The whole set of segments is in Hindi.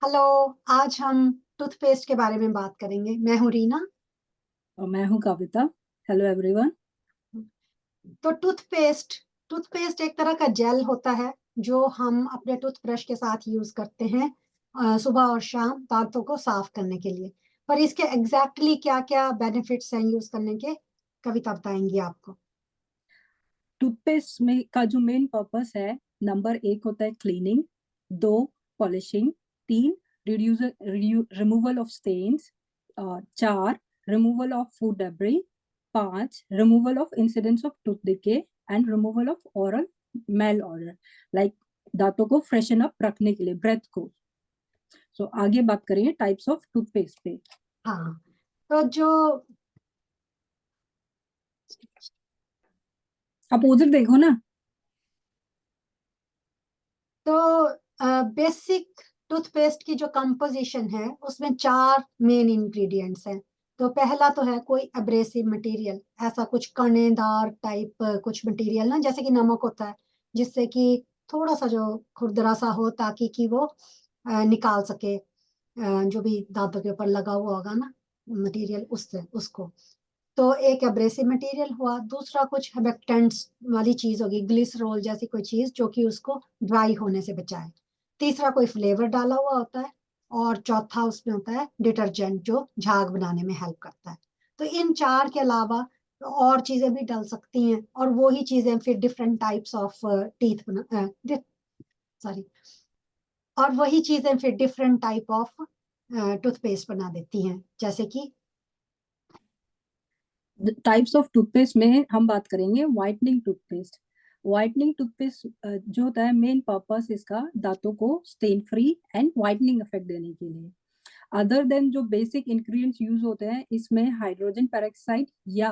हेलो। आज हम टूथपेस्ट के बारे में बात करेंगे। मैं हूँ रीना। और मैं हूँ कविता। Hello everyone. तो टूथपेस्ट टूथपेस्ट एक तरह का जेल होता है जो हम अपने टूथब्रश के साथ यूज करते हैं सुबह और शाम दांतों को साफ करने के लिए। पर इसके एग्जैक्टली क्या क्या बेनिफिट्स हैं यूज करने के, कविता बताएंगी आपको। टूथपेस्ट में का जो मेन पर्पस है, नंबर एक होता है क्लीनिंग, दो पॉलिशिंग, तीन रिमूवल ऑफ स्टेन्स, चार रिमूवल ऑफ फूड डेब्री, पांच removal of incidents of tooth decay and removal of oral malodour, like दांतों को फ्रेशन अप रखने के लिए, ब्रेथ को। सो आगे बात करेंगे टाइप्स ऑफ टूथपेस्ट पे। हाँ, तो जो अपोजिट देखो ना। बेसिक टूथपेस्ट की जो कंपोजिशन है उसमें चार मेन इंग्रेडिएंट्स हैं। तो पहला तो है कोई एब्रेसिव मटेरियल, ऐसा कुछ कणेदार टाइप कुछ मटेरियल ना, जैसे कि नमक होता है, जिससे कि थोड़ा सा जो खुरदरा सा हो ताकि कि वो निकाल सके जो भी दांतों के ऊपर लगा हुआ होगा ना मटेरियल, उससे उसको। तो एक एब्रेसिव मटेरियल हुआ। दूसरा कुछ हेबेक्टेंट्स वाली चीज होगी, ग्लिसरॉल जैसी कोई चीज जो कि उसको ड्राई होने से बचाए। तीसरा कोई फ्लेवर डाला हुआ होता है। और चौथा उसमें होता है डिटर्जेंट जो झाग बनाने में हेल्प करता है। तो इन चार के अलावा और चीजें भी डल सकती हैं, और वो ही चीजें फिर डिफरेंट टाइप्स ऑफ टीथ बना सॉरी और वही चीजें फिर डिफरेंट टाइप ऑफ टूथपेस्ट बना देती हैं, जैसे कि टाइप्स ऑफ टूथपेस्ट में हम बात करेंगे व्हाइटनिंग टूथपेस्ट। व्हाइटनिंग टूथपेस्ट जो होता है, मेन पर्पस इसका दांतों को stain free and whitening effect देने के लिए। अदर देन जो बेसिक इंग्रेडिएंट्स यूज होते हैं, इसमें हाइड्रोजन पेरोक्साइड या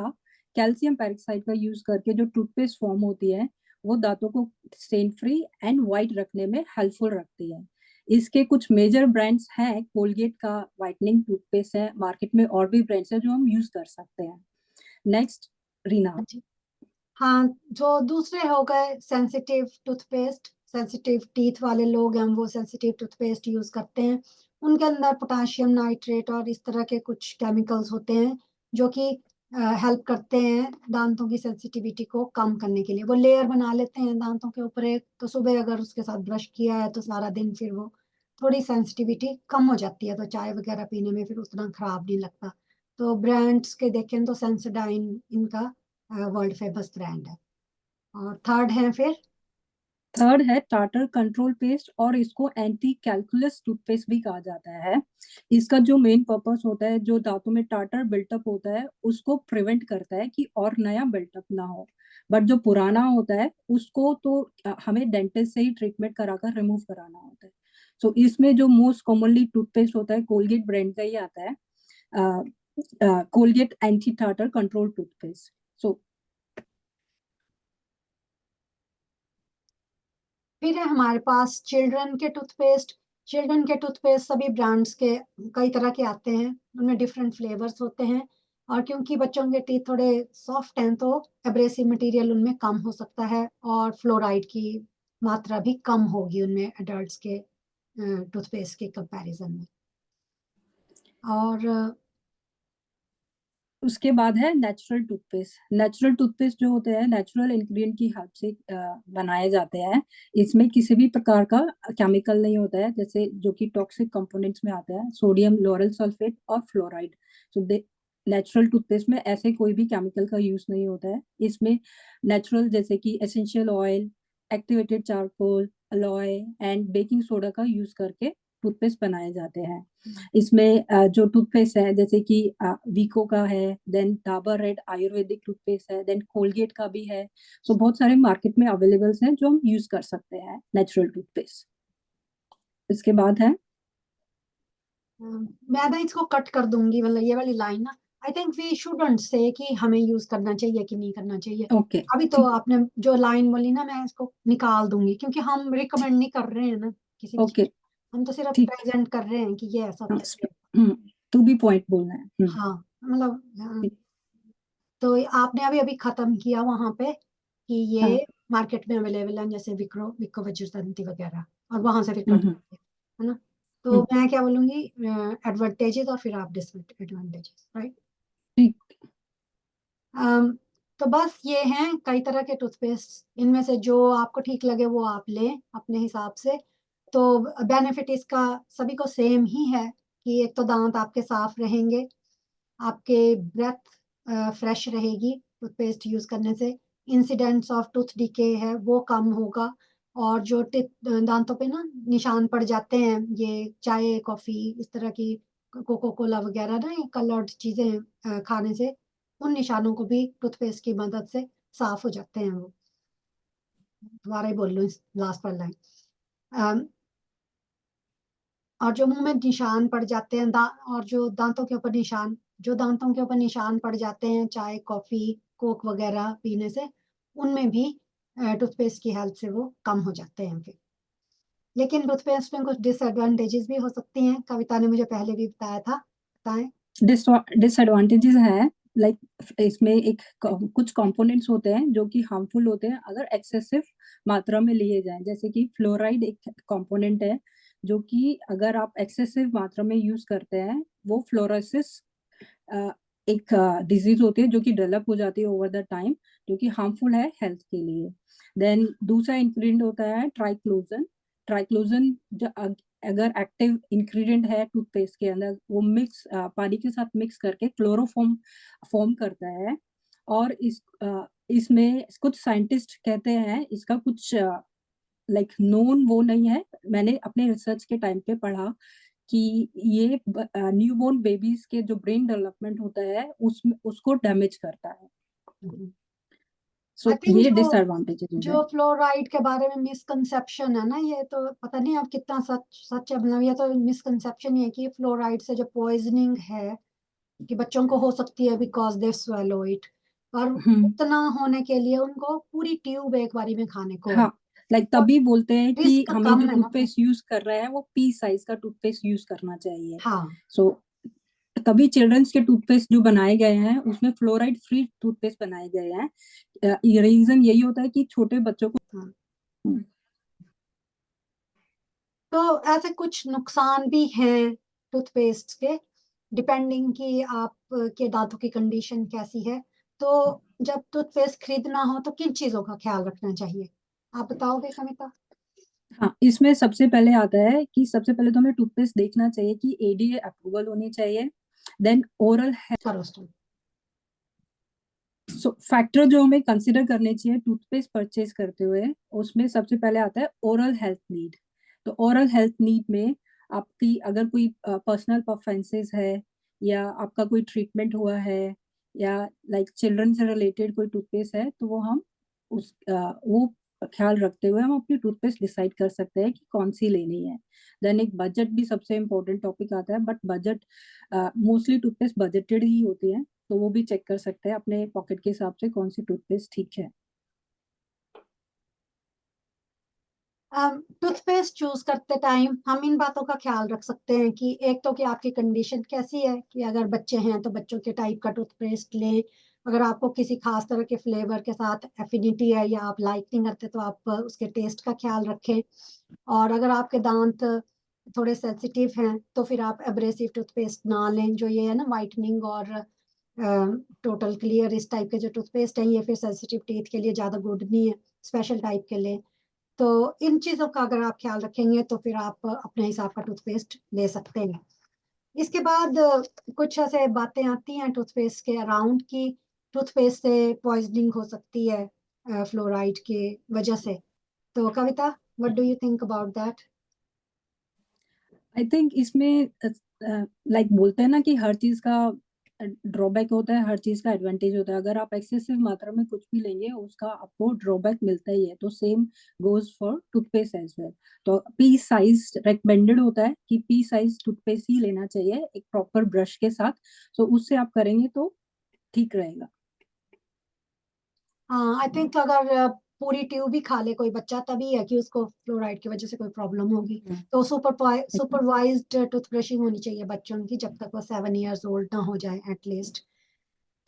कैल्शियम पेरोक्साइड का यूज करके जो टूथपेस्ट फॉर्म होती है, वो दांतों को स्टेन फ्री एंड व्हाइट रखने में हेल्पफुल रखती है। इसके कुछ मेजर ब्रांड्स हैं। कोलगेट का व्हाइटनिंग टूथपेस्ट है मार्केट में, और भी ब्रांड्स है जो हम यूज कर सकते हैं। नेक्स्ट, रीना। हाँ, जो दूसरे हो गए सेंसिटिव टूथपेस्ट, सेंसिटिव टीथ वाले लोग हैं वो सेंसिटिव टूथपेस्ट यूज करते हैं। उनके अंदर पोटाशियम नाइट्रेट और इस तरह के कुछ केमिकल्स होते हैं जो कि हेल्प करते हैं दांतों की सेंसिटिविटी को कम करने के लिए। वो लेयर बना लेते हैं दांतों के ऊपर एक, तो सुबह अगर उसके साथ ब्रश किया है तो सारा दिन फिर वो थोड़ी सेंसिटिविटी कम हो जाती है, तो चाय वगैरह पीने में फिर उतना खराब नहीं लगता। तो ब्रांड्स के देखें तो सेंसोडाइन इनका वर्ल्ड फेमस ब्रांड है। और थर्ड है फिर थर्ड है टाटर कंट्रोल पेस्ट, और इसको एंटी कैलकुलस टूथपेस्ट भी कहा जाता है। इसका जो मेन पर्पस होता है, जो दांतों में टाटर बिल्टअप होता है उसको प्रिवेंट करता है कि और नया बिल्टअप ना हो। बट जो पुराना होता है उसको तो हमें डेंटिस्ट से ही ट्रीटमेंट कराकर रिमूव कराना होता है। सो इसमें जो मोस्ट कॉमनली टूथपेस्ट होता है, कोलगेट ब्रांड का ही आता है, Colgate anti tartar control toothpaste. So फिर है हमारे पास चिल्ड्रन के टूथपेस्ट। चिल्ड्रन के टूथपेस्ट सभी ब्रांड्स के कई तरह के आते हैं, उनमें डिफरेंट फ्लेवर्स होते हैं। और क्योंकि बच्चों के टीथ थोड़े सॉफ्ट हैं तो एब्रेसिव मटेरियल उनमें कम हो सकता है, और फ्लोराइड की मात्रा भी कम होगी उनमें एडल्ट्स के टूथपेस्ट के कंपैरिजन में। और उसके बाद है नेचुरल टूथपेस्ट। नेचुरल टूथपेस्ट जो होते हैं, नेचुरल इंग्रेडिएंट की हेल्प से बनाए जाते हैं। इसमें किसी भी प्रकार का केमिकल नहीं होता है, जैसे जो कि टॉक्सिक कंपोनेंट्स में आता है, सोडियम लोरल सल्फेट और फ्लोराइड। सो नेचुरल टूथपेस्ट में ऐसे कोई भी केमिकल का यूज नहीं होता है। इसमें नेचुरल जैसे कि essential oil, activated charcoal, alloy and baking soda का यूज करके टूथपेस्ट बनाए जाते हैं। इसमें जो टूथपेस्ट है, जैसे कि वीको का है, then Dabur red ayurvedic toothpaste है, देन कोलगेट का भी है। सो बहुत सारे मार्केट में अवेलेबल हैं जो हम यूज कर सकते हैं नेचुरल टूथपेस्ट। इसके बाद है मैं ना इसको कट कर दूंगी, मतलब ये वाली लाइन ना। आई थिंक वी शुडंट से कि हमें यूज करना चाहिए कि नहीं करना चाहिए। ओके। अभी तो ठीक। आपने जो लाइन बोली ना, मैं इसको निकाल दूंगी क्योंकि हम रिकमेंड नहीं कर रहे हैं ना किसी भी ओके। चीज। हम तो सिर्फ ठीक। प्रेजेंट कर रहे हैं कि ये ऐसा करके। टू बी पॉइंट बोलना है। हाँ, मतलब ठीक। तो आपने अभी अभी खत्म किया वहां पे कि हाँ। ये मार्केट में अवेलेबल है, जैसे विक्रो विको वज्रदंती वगैरह, और वहां से फिर कट हम्म। कर दिया, है ना। तो मैं क्या बोलूंगी, एडवांटेजेस और फिर आप डिसएडवांटेजेस, राइट। ठीक। तो बस ये हैं कई तरह के टूथपेस्ट, इनमें से जो आपको ठीक लगे वो आप लें अपने हिसाब से। तो बेनिफिट इसका सभी को सेम ही है कि एक तो दांत आपके साफ रहेंगे, आपके ब्रेथ फ्रेश रहेगी टूथपेस्ट यूज करने से, इंसिडेंट्स ऑफ टूथ डिके है वो कम होगा, और जो दांतों पे ना निशान पड़ जाते हैं, ये चाय कॉफी इस तरह की, कोको कोला वगैरह ना, ये कलर्ड चीजें खाने से उन निशानों को भी टूथपेस्ट की मदद से साफ हो जाते हैं वो। दोबारा ही बोल लो इस लास्ट पर लाइन। और जो मुंह में निशान पड़ जाते हैं और जो दांतों के ऊपर निशान, जो दांतों के ऊपर निशान पड़ जाते हैं चाय कॉफी कोक वगैरह पीने से, उनमें भी टूथपेस्ट की हेल्प से वो कम हो जाते हैं फिर। लेकिन टूथपेस्ट में कुछ डिसएडवांटेजेस भी हो सकती हैं, कविता ने मुझे पहले भी बताया था, बताएं। डिसएडवांटेजेस है, लाइक इसमें कुछ कंपोनेंट्स होते हैं जो कि हार्मफुल होते हैं अगर एक्सेसिव मात्रा में लिए जाएं, जैसे कि फ्लोराइड एक कंपोनेंट है जो कि अगर आप एक्सेसिव मात्रा में यूज करते हैं, वो फ्लोरोसिस एक डिजीज होती है जो कि डेवलप हो जाती है ओवर द टाइम, जो कि हार्मफुल है हेल्थ के लिए। देन दूसरा इंग्रेडिएंट होता है ट्राइक्लोजन। ट्राइक्लोजन अगर एक्टिव इंग्रेडिएंट है टूथपेस्ट के अंदर, वो पानी के साथ मिक्स करके क्लोरोफॉर्म फॉर्म करता है। और इसमें कुछ साइंटिस्ट कहते हैं इसका कुछ लाइक नोन वो नहीं है, मैंने अपने रिसर्च के टाइम पे पढ़ा कि ये न्यूबॉर्न बेबीज के जो ब्रेन डेवलपमेंट होता है उसमें उसको डैमेज करता है। आई सो थिंक ये जो डिसएडवांटेजेस है। जो फ्लोराइड के बारे में मिसकंसेप्शन है ना, ये तो पता नहीं अब कितना सच सच है, मतलब ये तो मिसकंसेप्शन ही है कि फ्लोराइड से जो पॉइजनिंग है कि बच्चों को हो सकती है बिकॉज दे स्वेलो इट, पर हम्म। उतना होने के लिए उनको पूरी ट्यूब एक बारी में खाने को है। हाँ, लाइक तो तभी बोलते हैं कि रिस्क हमें जो कम है ना फिर। टूथपेस्ट यूज कर रहे हैं वो पी साइज का टूथपेस्ट यूज करना चाहिए। हाँ सो तभी चिल्ड्रंस के टूथपेस्ट जो बनाए गए हैं उसमें फ्लोराइड फ्री टूथपेस्ट बनाए गए हैं। रीजन यही होता है कि छोटे बच्चों को। हाँ। तो ऐसे कुछ नुकसान भी हैं टूथपेस्ट के, डिपेंडिंग कि आप के दांतों की कंडीशन कैसी है। तो जब टूथपेस्ट खरीदना हो तो किन चीजों का ख्याल रखना चाहिए, आप बताओगे कविता। हाँ, इसमें सबसे पहले आता है कि सबसे पहले तो हमें टूथपेस्ट देखना चाहिए कि एडीए अप्रूवल होनी चाहिए। देन ओरल करो स्टार्ट। फैक्टर जो हमें कंसिडर करने चाहिए टूथपेस्ट परचेज करते हुए, उसमें सबसे पहले आता है ओरल हेल्थ नीड। तो ओरल हेल्थ नीड में आपकी अगर कोई पर्सनल प्रेफरेंसेस है या आपका कोई ट्रीटमेंट हुआ है या लाइक चिल्ड्रन से रिलेटेड कोई टूथपेस्ट है, तो वो हम वो ख्याल रखते हुए हम अपनी टूथपेस्ट डिसाइड कर सकते हैं कि कौन सी लेनी है। देन एक बजट भी सबसे इम्पोर्टेंट टॉपिक आता है, but budget mostly toothpaste budgeted ही होती है, तो वो भी चेक कर सकते हैं अपने पॉकेट के हिसाब से कौन सी टूथपेस्ट ठीक है। टूथपेस्ट चूज करते टाइम हम इन बातों का ख्याल रख सकते हैं कि एक तो कि आपकी कंडीशन कैसी है, कि अगर बच्चे हैं तो बच्चों के टाइप का टूथपेस्ट लें, अगर आपको किसी खास तरह के फ्लेवर के साथ एफिनिटी है या आप लाइक नहीं करते तो आप उसके टेस्ट का ख्याल रखें। और अगर आपके दांत थोड़े सेंसिटिव हैं तो फिर आप एब्रेसिव टूथपेस्ट ना लें, जो ये है ना वाइटनिंग और टोटल क्लियर इस टाइप के जो टूथपेस्ट हैं, ये फिर सेंसिटिव टीथ के लिए ज़्यादा गुड नहीं है, स्पेशल टाइप के लिए। तो इन चीजों का अगर आप ख्याल रखेंगे तो फिर आप अपने हिसाब का टूथपेस्ट ले सकते हैं। इसके बाद कुछ ऐसे बातें आती हैं टूथपेस्ट के अराउंड की टूथपेस्ट से पॉइजनिंग हो सकती है फ्लोराइड के वजह से। तो Kavita, what do you think about that. I think इसमें लाइक बोलते हैं ना कि हर चीज का ड्रॉबैक होता है, हर चीज का एडवांटेज होता है। अगर आप एक्सेसिव मात्रा में कुछ भी लेंगे उसका आपको ड्रॉबैक मिलता ही है, तो same goes for toothpaste as well. तो पी साइज रेकमेंडेड होता है कि पी साइज टूथपेस्ट ही लेना चाहिए एक प्रॉपर ब्रश के साथ। तो उससे आप करेंगे तो ठीक रहेगा। हाँ आई थिंक अगर पूरी ट्यूब ही खा ले कोई बच्चा तभी है कि उसको फ्लोराइड की वजह से कोई प्रॉब्लम होगी। तो सुपरवाइज्ड टूथब्रशिंग होनी चाहिए बच्चों की जब तक वो 7 years old ना हो जाए एटलीस्ट।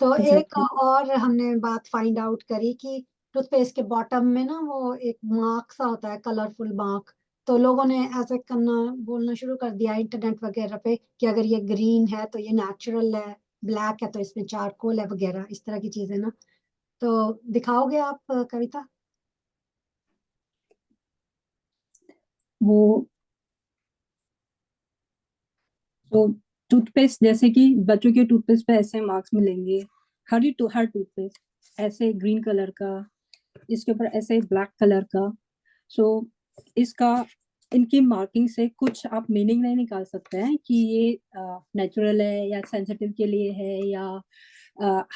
तो एक एग्जैक्टली। और हमने बात फाइंड आउट करी कि टूथपेस्ट के बॉटम में ना वो एक मार्क सा होता है, कलरफुल मार्क, तो लोगों ने ऐसे करना बोलना शुरू कर दिया इंटरनेट वगैरह पे कि अगर ये ग्रीन है तो ये नेचुरल है, ब्लैक है तो इसमें चारकोल है वगैरह, इस तरह की चीजें ना। तो दिखाओगे आप कविता? वो तो टूथपेस्ट, जैसे कि बच्चों के टूथपेस्ट पे ऐसे मार्क्स मिलेंगे, हर टूथपेस्ट ऐसे ग्रीन कलर का, इसके ऊपर ऐसे ब्लैक कलर का। सो इसका इनकी मार्किंग से कुछ आप मीनिंग नहीं निकाल सकते हैं कि ये नेचुरल है या सेंसिटिव के लिए है या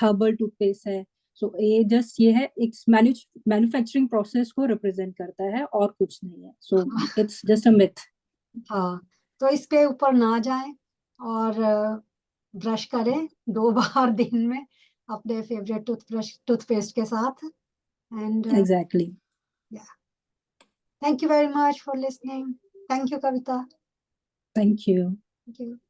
हर्बल टूथपेस्ट है। सो ये जस्ट ये है, एक मैन्युफैक्चरिंग प्रोसेस को रिप्रेजेंट करता है और कुछ नहीं है। So it's just a myth. हाँ, तो इसके ऊपर ना जाएं और ब्रश करें 2 बार दिन में अपने फेवरेट टूथपेस्ट के साथ। And exactly. Thank you very much for listening. Thank you Kavita. Thank you. Thank you.